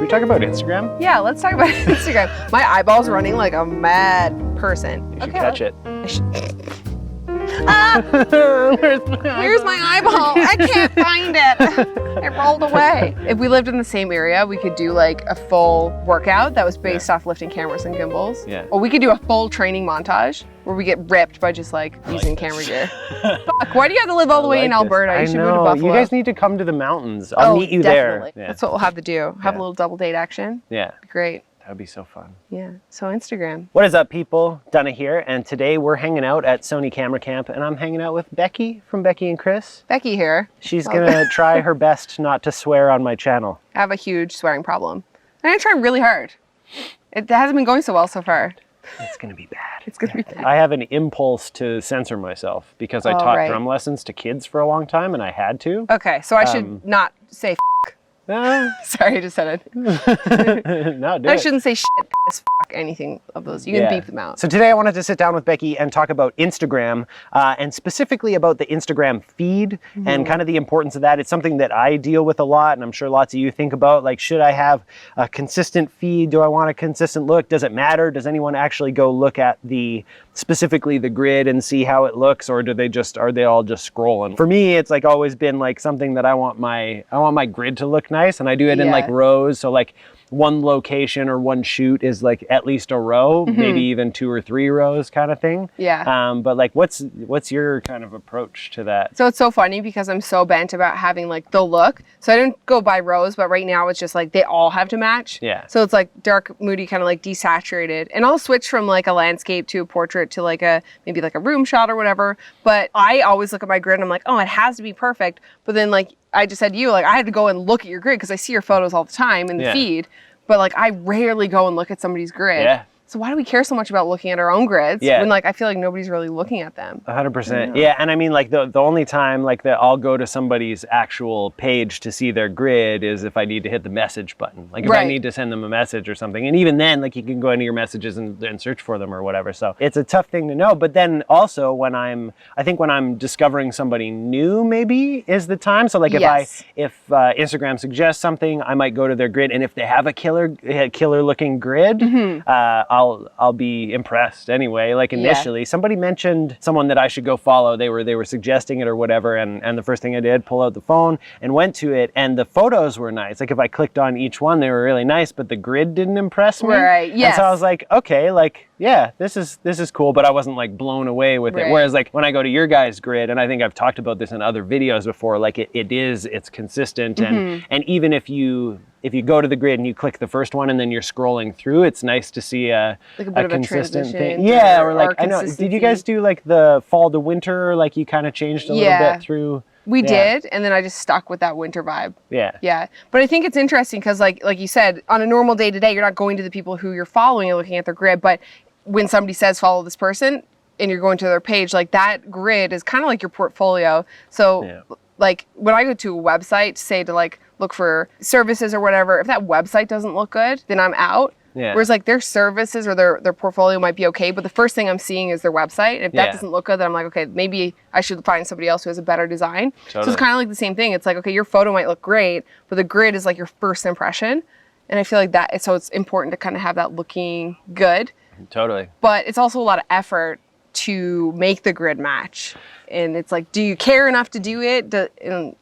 Should we talk about Instagram? Yeah, let's talk about Instagram. My eyeball's running like a mad person. You should catch it. Where's my eyeball? I can't find it. It rolled away. If we lived in the same area, we could do like a full workout that was based off lifting cameras and gimbals. Yeah. Or we could do a full training montage where we get ripped by just like using camera gear. Fuck, why do you have to live all the way in Alberta? You should move to Buffalo. You guys need to come to the mountains. I'll meet you definitely. there. Yeah. That's what we'll have to do. Have a little double date action. Yeah. Great. That'd be so fun. Yeah. So Instagram. What is up, people? Dunna here, and today we're hanging out at Sony Camera Camp, and I'm hanging out with Becki from Becki and Chris. Becki here. She's gonna try her best not to swear on my channel. I have a huge swearing problem. I'm gonna try really hard. It hasn't been going so well so far. It's gonna be bad. It's gonna be bad. I have an impulse to censor myself because I taught drum lessons to kids for a long time, and I had to. Okay, so I should not say Sorry, I just said it. No, I shouldn't say shit, piss, fuck, anything of those. You can beep them out. So today I wanted to sit down with Becki and talk about Instagram, and specifically about the Instagram feed and kind of the importance of that. It's something that I deal with a lot, and I'm sure lots of you think about, like, should I have a consistent feed? Do I want a consistent look? Does it matter? Does anyone actually go look at specifically the grid and see how it looks, or are they all just scrolling? For me, it's like always been like something that I want my grid to look nice, and I do it in like rows. So like one location or one shoot is like at least a row, maybe even 2 or 3 rows kind of thing. Yeah. But like, what's your kind of approach to that? So it's so funny because I'm so bent about having like the look. So I didn't go by rows, but right now it's just like they all have to match. Yeah. So it's like dark, moody, kind of like desaturated. And I'll switch from like a landscape to a portrait to like maybe like a room shot or whatever. But I always look at my grid and I'm like, oh, it has to be perfect. But then like I just said to you, like I had to go and look at your grid because I see your photos all the time in the feed. But like I rarely go and look at somebody's grid. Yeah. So why do we care so much about looking at our own grids when like I feel like nobody's really looking at them? 100%. Yeah, and I mean like the only time like that I'll go to somebody's actual page to see their grid is if I need to hit the message button. Like if I need to send them a message or something. And even then, like you can go into your messages and search for them or whatever. So it's a tough thing to know. But then also when I'm discovering somebody new, maybe is the time. So like if Instagram suggests something, I might go to their grid, and if they have a killer looking grid, I'll be impressed anyway. Like initially, somebody mentioned someone that I should go follow. They were suggesting it or whatever, and the first thing I did, pull out the phone and went to it, and the photos were nice. Like if I clicked on each one, they were really nice, but the grid didn't impress me. Right. Yes. And so I was like, okay, like yeah, this is cool, but I wasn't like blown away with it. Whereas like when I go to your guys' grid, and I think I've talked about this in other videos before, like it's consistent, and even if you go to the grid and you click the first one and then you're scrolling through, it's nice to see a bit of consistent a thing. Yeah, or like I know. Did you guys do like the fall to winter? Like you kind of changed a little bit through. We did, and then I just stuck with that winter vibe. Yeah. Yeah. But I think it's interesting because like you said, on a normal day to day, you're not going to the people who you're following and looking at their grid. But when somebody says follow this person and you're going to their page, like that grid is kind of like your portfolio. So like when I go to a website, say to like look for services or whatever, if that website doesn't look good, then I'm out. Yeah. Whereas like their services or their portfolio might be okay, but the first thing I'm seeing is their website. And if that doesn't look good, then I'm like, okay, maybe I should find somebody else who has a better design. Totally. So it's kind of like the same thing. It's like, okay, your photo might look great, but the grid is like your first impression. And I feel like so it's important to kind of have that looking good. Totally. But it's also a lot of effort to make the grid match. And it's like, do you care enough to do it? It's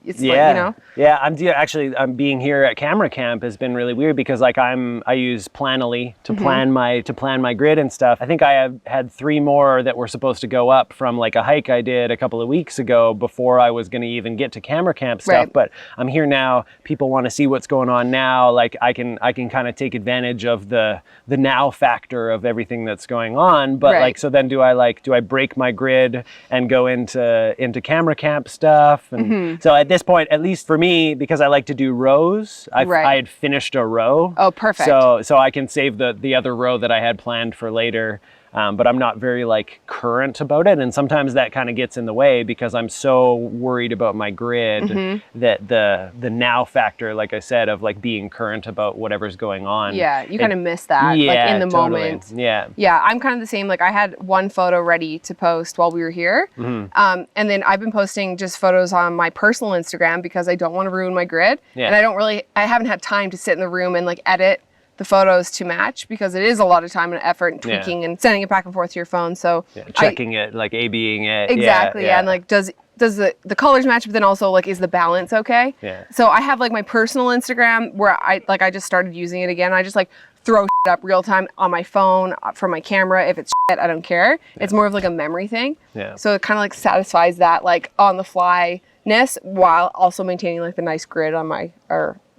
like, you know? Yeah, I'm being here at Camera Camp has been really weird because like I use Planoly to plan my grid and stuff. I think I have had 3 more that were supposed to go up from like a hike I did a couple of weeks ago before I was going to even get to Camera Camp stuff. Right. But I'm here now. People want to see what's going on now. Like I can kind of take advantage of the now factor of everything that's going on. But like, so then do I break my grid and go into Camera Camp stuff? And so at this point, at least for me, because I like to do rows, I had finished a row. Oh, perfect. So I can save the other row that I had planned for later. but I'm not very like current about it. And sometimes that kind of gets in the way because I'm so worried about my grid that the now factor, like I said, of like being current about whatever's going on. Yeah, you kind of miss that, like in the moment. Yeah. Yeah, I'm kind of the same. Like I had one photo ready to post while we were here. And then I've been posting just photos on my personal Instagram because I don't want to ruin my grid. And I haven't had time to sit in the room and like edit the photos to match because it is a lot of time and effort and tweaking and sending it back and forth to your phone. So checking it, like A/Bing it. Exactly. And like, does the colors match, but then also like, is the balance okay? So I have like my personal Instagram where I just started using it again. I just like throw shit up real time on my phone from my camera. If it's shit, I don't care. It's more of like a memory thing. So it kind of like satisfies that like on the fly-ness while also maintaining like the nice grid on my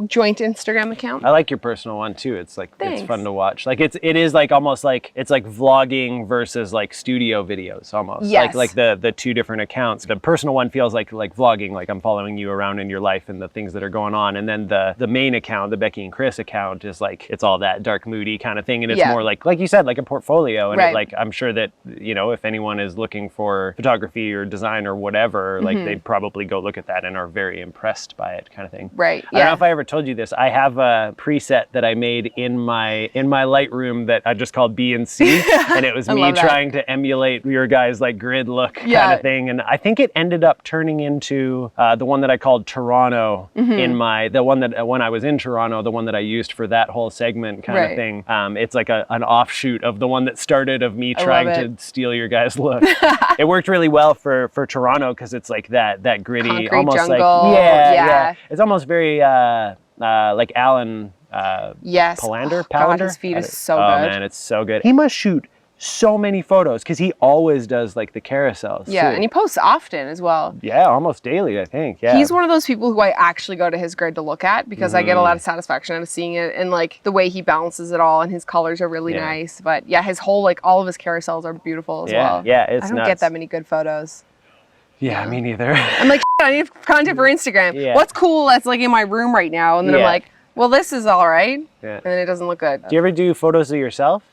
joint Instagram account. I like your personal one too. It's like, Thanks. it's fun to watch. Like it is like almost like, it's like vlogging versus like studio videos almost. Yes. Like the two different accounts. The personal one feels like vlogging, like I'm following you around in your life and the things that are going on. And then the main account, the Becki and Chris account is like, it's all that dark, moody kind of thing. And it's more like you said, like a portfolio. And it, like, I'm sure that, you know, if anyone is looking for photography or design or whatever, like they'd probably go look at that and are very impressed by it kind of thing. Right. I don't know if I ever told you this. I have a preset that I made in my Lightroom that I just called B and C, and it was me trying to emulate your guys' like grid look kind of thing. And I think it ended up turning into the one that I called Toronto the one that when I was in Toronto, the one that I used for that whole segment kind of thing. It's like an offshoot of the one that started of me trying to steal your guys' look. It worked really well for Toronto because it's like that gritty, concrete almost jungle. like it's almost very like Alan Palander. God, his feed is so good. Oh man, it's so good. He must shoot so many photos because he always does like the carousels. Yeah, too. and he posts often as well. Yeah, almost daily, I think. Yeah, he's one of those people who I actually go to his grid to look at because I get a lot of satisfaction out of seeing it and like the way he balances it all, and his colors are really nice. But yeah, his whole like all of his carousels are beautiful as well. Yeah, it's I don't get that many good photos. Yeah, me neither. I'm like, I need content for Instagram. Yeah. What's cool that's like in my room right now? And then I'm like, well, this is all right. Yeah. And then it doesn't look good. Do you ever do photos of yourself?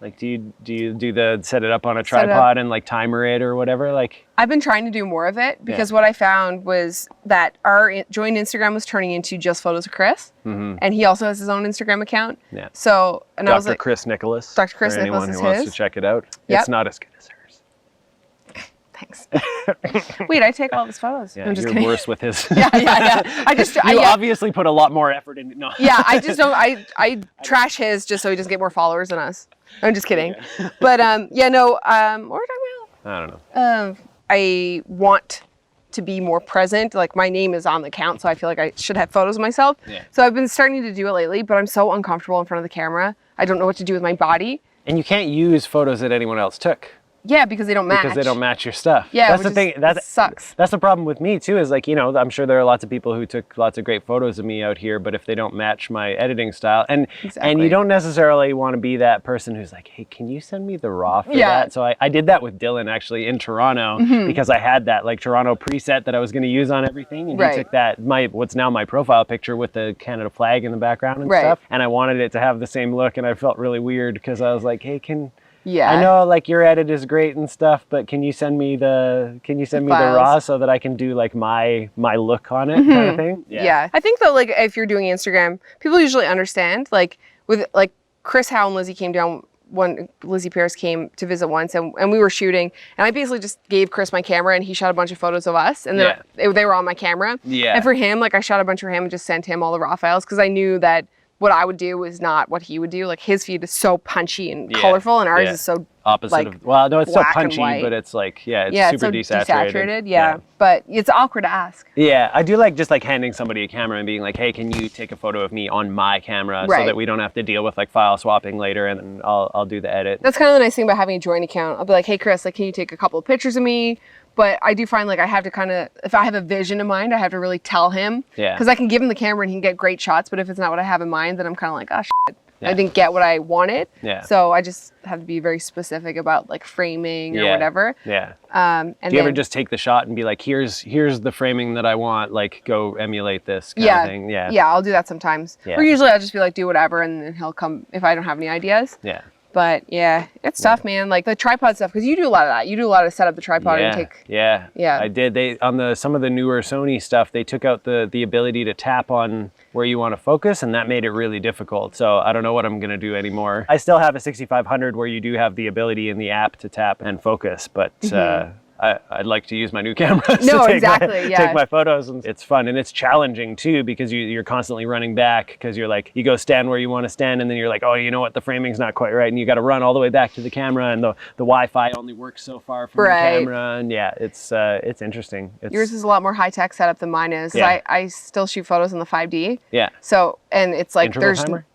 Like, do you do the set it up on a tripod and like timer it or whatever? Like, I've been trying to do more of it because what I found was that our joint Instagram was turning into just photos of Chris, and he also has his own Instagram account. Yeah. So, and Dr. I was like, Chris Nicholas. Dr. Chris for Nicholas anyone is who wants his. to check it out. Yep. It's not as good as hers. Thanks. Wait, I take all of his photos. Yeah, I'm just you're kidding. worse with his. Yeah. You obviously put a lot more effort in. No. Yeah, I just don't. I trash his just so he doesn't get more followers than us. I'm just kidding. Okay. But what were we talking about? I don't know. I want to be more present. Like my name is on the account, so I feel like I should have photos of myself. Yeah. So I've been starting to do it lately, but I'm so uncomfortable in front of the camera. I don't know what to do with my body. And you can't use photos that anyone else took. Yeah, because they don't match. Because they don't match your stuff. Yeah, that's the thing. That sucks. That's the problem with me too. Is like, you know, I'm sure there are lots of people who took lots of great photos of me out here, but if they don't match my editing style, and you don't necessarily want to be that person who's like, hey, can you send me the raw for that? So I did that with Dylan actually in Toronto because I had that like Toronto preset that I was going to use on everything, and he took that what's now my profile picture with the Canada flag in the background and stuff, and I wanted it to have the same look, and I felt really weird because I was like, hey, I know like your edit is great and stuff, but can you send me the raw so that I can do like my look on it kind of thing? Yeah. I think though, like if you're doing Instagram, people usually understand. Like with like Chris Howe and Lizzie came down when Lizzie Pierce came to visit once, and we were shooting, and I basically just gave Chris my camera and he shot a bunch of photos of us, and then they were on my camera. Yeah. And for him, like I shot a bunch for him and just sent him all the raw files because I knew that what I would do is not what he would do. Like his feed is so punchy and colorful, and ours is so opposite like, of, well, no, it's so punchy, but it's like, it's super so desaturated. Yeah, but it's awkward to ask. Yeah, I do like just like handing somebody a camera and being like, hey, can you take a photo of me on my camera so that we don't have to deal with like file swapping later, and then I'll do the edit. That's kind of the nice thing about having a joint account. I'll be like, hey, Chris, like, can you take a couple of pictures of me? But I do find like I have to kind of, if I have a vision in mind, I have to really tell him. Yeah. Because I can give him the camera and he can get great shots, but if it's not what I have in mind, then I'm kind of like, oh, shit. I didn't get what I wanted. Yeah. So I just have to be very specific about like framing or whatever. Yeah. And do you ever just take the shot and be like, here's the framing that I want, like go emulate this kind of thing? Yeah. Yeah, I'll do that sometimes. Yeah. Or usually I'll just be like, do whatever, and then he'll come if I don't have any ideas. Yeah. But yeah, it's tough, man. Like the tripod stuff, because you do a lot of that. You do a lot of set up the tripod and take. Yeah. Yeah. I did. They on some of the newer Sony stuff, they took out the ability to tap on where you want to focus, and that made it really difficult. So I don't know what I'm gonna do anymore. I still have a 6500 where you do have the ability in the app to tap and focus, but I'd like to use my new camera to take my photos, and it's fun and it's challenging too, because you're constantly running back, because you're like, you go stand where you want to stand, and then you're like, oh, you know what, the framing's not quite right, and you got to run all the way back to the camera, and the Wi-Fi only works so far from the camera, and yeah, it's interesting. Yours is a lot more high-tech setup than mine is. Yeah. I still shoot photos in the 5D. Yeah. So, and it's like there's timer?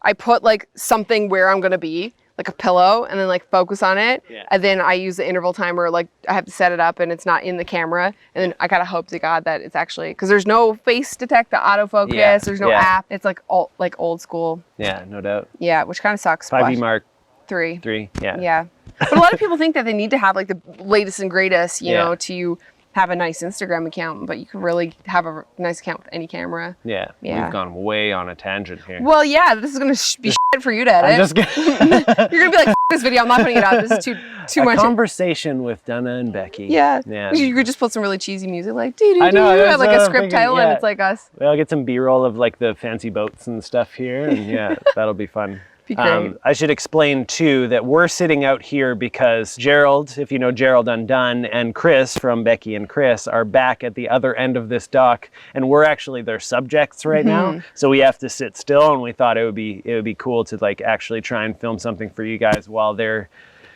I put like something where I'm gonna be, like a pillow, and then like focus on it. Yeah. And then I use the interval timer, like I have to set it up and it's not in the camera. And then I gotta hope to God that it's actually, because there's no face detect to autofocus, there's no app. It's like old school. Yeah, no doubt. Yeah, which kind of sucks. 5D Mark III. Yeah. Yeah. But a lot of people think that they need to have like the latest and greatest, you know, to have a nice Instagram account, but you can really have a nice account with any camera. Yeah. We've gone way on a tangent here. Well, yeah, this is gonna be shit for you to edit. I'm just kidding. You're gonna be like, F this video, I'm not putting it out. This is too much. A conversation with Dunna and Becki. Yeah. Yeah. You could just put some really cheesy music, like doo doo doo, I know, have like a script title, and it's like us. I'll get some B-roll of like the fancy boats and stuff here, and yeah, that'll be fun. Be great. I should explain too that we're sitting out here because Gerald, if you know Gerald Undone, and Chris from Becki and Chris are back at the other end of this dock, and we're actually their subjects right now. So we have to sit still, and we thought it would be cool to like actually try and film something for you guys while they're,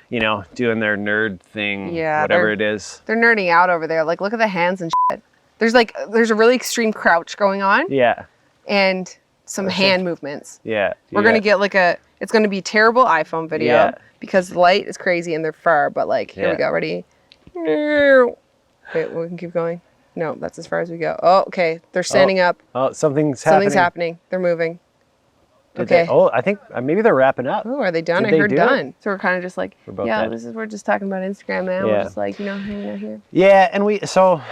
you know, doing their nerd thing, whatever it is. They're nerding out over there. Like, look at the hands and shit. There's a really extreme crouch going on. Yeah. And some hand movements. Yeah. We're going to get like it's going to be terrible iPhone video because the light is crazy and they're far, but like, here we go. Ready? Wait, we can keep going. No, that's as far as we go. Oh, okay. They're standing up. Oh, something's happening. They're moving. I think maybe they're wrapping up. Oh, are they done? I heard done. So we're kind of just like, we're we're just talking about Instagram now. We're just like, you know, hanging out here. Yeah, and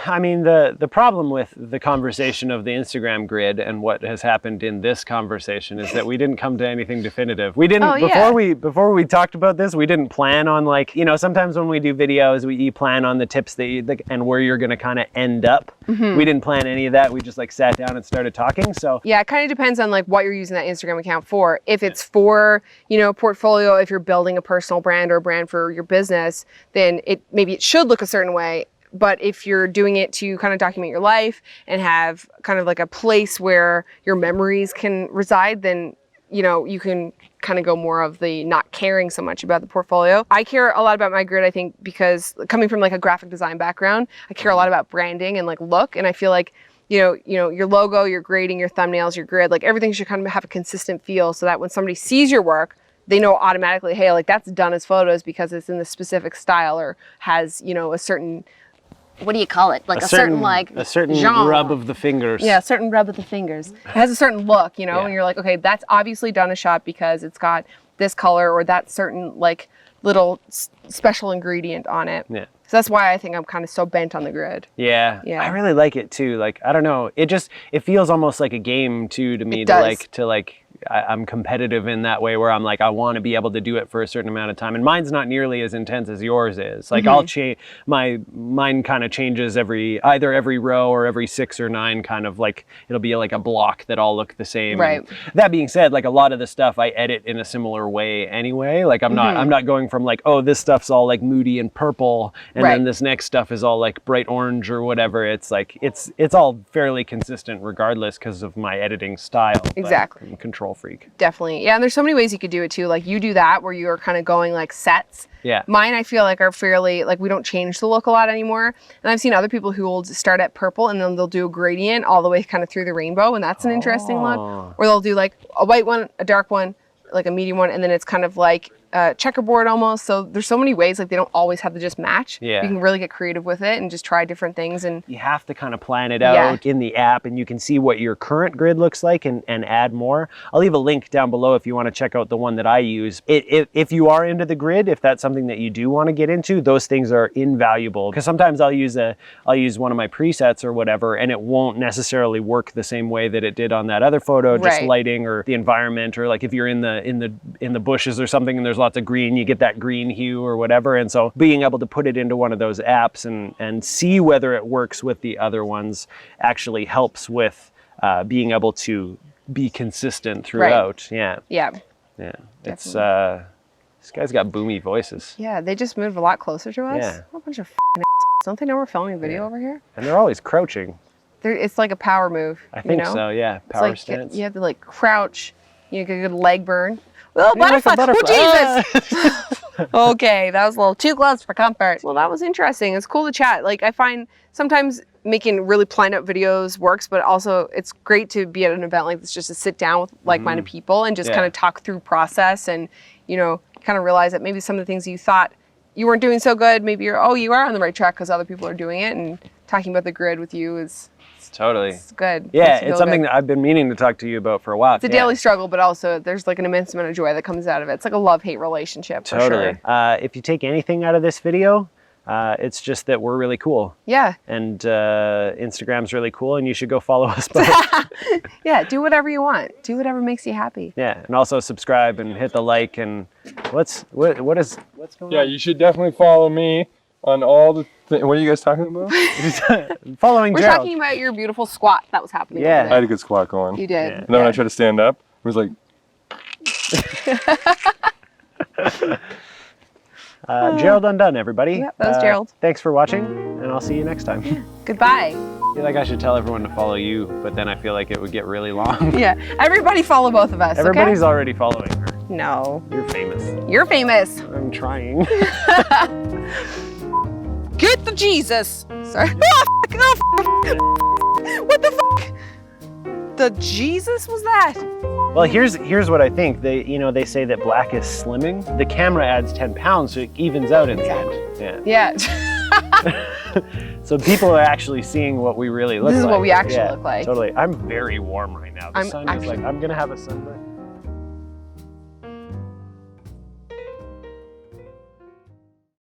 I mean, the problem with the conversation of the Instagram grid and what has happened in this conversation is that we didn't come to anything definitive. We didn't, before we talked about this, we didn't plan on like, you know, sometimes when we do videos, we plan on the tips and where you're going to kind of end up. We didn't plan any of that. We just like sat down and started talking. So yeah, it kind of depends on like what you're using that Instagram account for. If it's for, you know, portfolio, if you're building a personal brand or a brand for your business, then maybe it should look a certain way. But if you're doing it to kind of document your life and have kind of like a place where your memories can reside, then, you know, you can kind of go more of the not caring so much about the portfolio. I care a lot about my grid, I think, because coming from like a graphic design background, I care a lot about branding and like look. And I feel like, you know, your logo, your grading, your thumbnails, your grid, like everything should kind of have a consistent feel so that when somebody sees your work, they know automatically, hey, like that's Dunna's photos because it's in this specific style or has, you know, a certain, what do you call it? Like a certain genre. Rub of the fingers. Yeah, a certain rub of the fingers. It has a certain look, you know, and you're like, okay, that's obviously Dunna shot because it's got this color or that certain like little special ingredient on it. Yeah. So that's why I think I'm kind of so bent on the grid. Yeah. I really like it too. Like, I don't know. It feels almost like a game too to me. I'm competitive in that way where I'm like, I want to be able to do it for a certain amount of time. And mine's not nearly as intense as yours is. Like I'll change, mine kind of changes either every row or every 6 or 9 kind of like, it'll be like a block that all look the same. Right. And that being said, like a lot of the stuff I edit in a similar way anyway. Like I'm not going from like, oh, this stuff's all like moody and purple. And then this next stuff is all like bright orange or whatever. It's like, it's all fairly consistent regardless because of my editing style. Exactly. I'm a control freak. Definitely. Yeah, and there's so many ways you could do it too. Like you do that where you're kind of going like sets. Yeah. Mine I feel like are fairly, like we don't change the look a lot anymore. And I've seen other people who will start at purple and then they'll do a gradient all the way kind of through the rainbow, and that's an interesting look. Or they'll do like a white one, a dark one, like a medium one, and then it's kind of like checkerboard almost. So there's so many ways, like they don't always have to just match. Yeah. You can really get creative with it and just try different things. And you have to kind of plan it out in the app, and you can see what your current grid looks like and add more. I'll leave a link down below if you want to check out the one that I use. If you are into the grid, if that's something that you do want to get into, those things are invaluable, because sometimes I'll use one of my presets or whatever, and it won't necessarily work the same way that it did on that other photo, just lighting or the environment, or like if you're in the bushes or something and there's lots of green, you get that green hue or whatever. And so being able to put it into one of those apps and see whether it works with the other ones actually helps with being able to be consistent throughout. Yeah. It's this guy's got boomy voices. Yeah, they just moved a lot closer to us. Yeah. A bunch of don't they know we're filming a video over here? And they're always crouching. It's like a power move. I think so, yeah. Power stance. You have to like crouch, you get a good leg burn. Little butterfly. Oh, Jesus. Okay, that was a little too close for comfort. Well, that was interesting. It's cool to chat. Like, I find sometimes making really planned out videos works, but also it's great to be at an event like this, just to sit down with like-minded people and just kind of talk through process, and, you know, kind of realize that maybe some of the things you thought you weren't doing so good, maybe you are on the right track because other people are doing it, and talking about the grid with you is it's good. Yeah, it's something that I've been meaning to talk to you about for a while. It's a daily struggle, but also there's like an immense amount of joy that comes out of it. It's like a love-hate relationship. Totally. For sure. If you take anything out of this video, it's just that we're really cool. Yeah. And Instagram's really cool, and you should go follow us both. Yeah, do whatever you want. Do whatever makes you happy. Yeah, and also subscribe and hit the like, and what's going on? Yeah, you should definitely follow me on all the what are you guys talking about? Following We're Gerald. talking about your beautiful squat that was happening. Yeah. I had a good squat going. You did. Yeah. And then when I tried to stand up, it was like Gerald Undone, everybody. Yep, that was Gerald. Thanks for watching, and I'll see you next time. Goodbye. I feel like I should tell everyone to follow you, but then I feel like it would get really long. Yeah, everybody follow both of us. Everybody's already following her. No. You're famous. You're famous. I'm trying. Get the Jesus. Sorry. What the fuck? The Jesus was that? Well, here's what I think. They say that black is slimming. The camera adds 10 pounds, so it evens out in the end. Yeah. So people are actually seeing what we really look like. This is what we actually look like. Totally. I'm very warm right now. The sun is like, I'm gonna have a sunburn.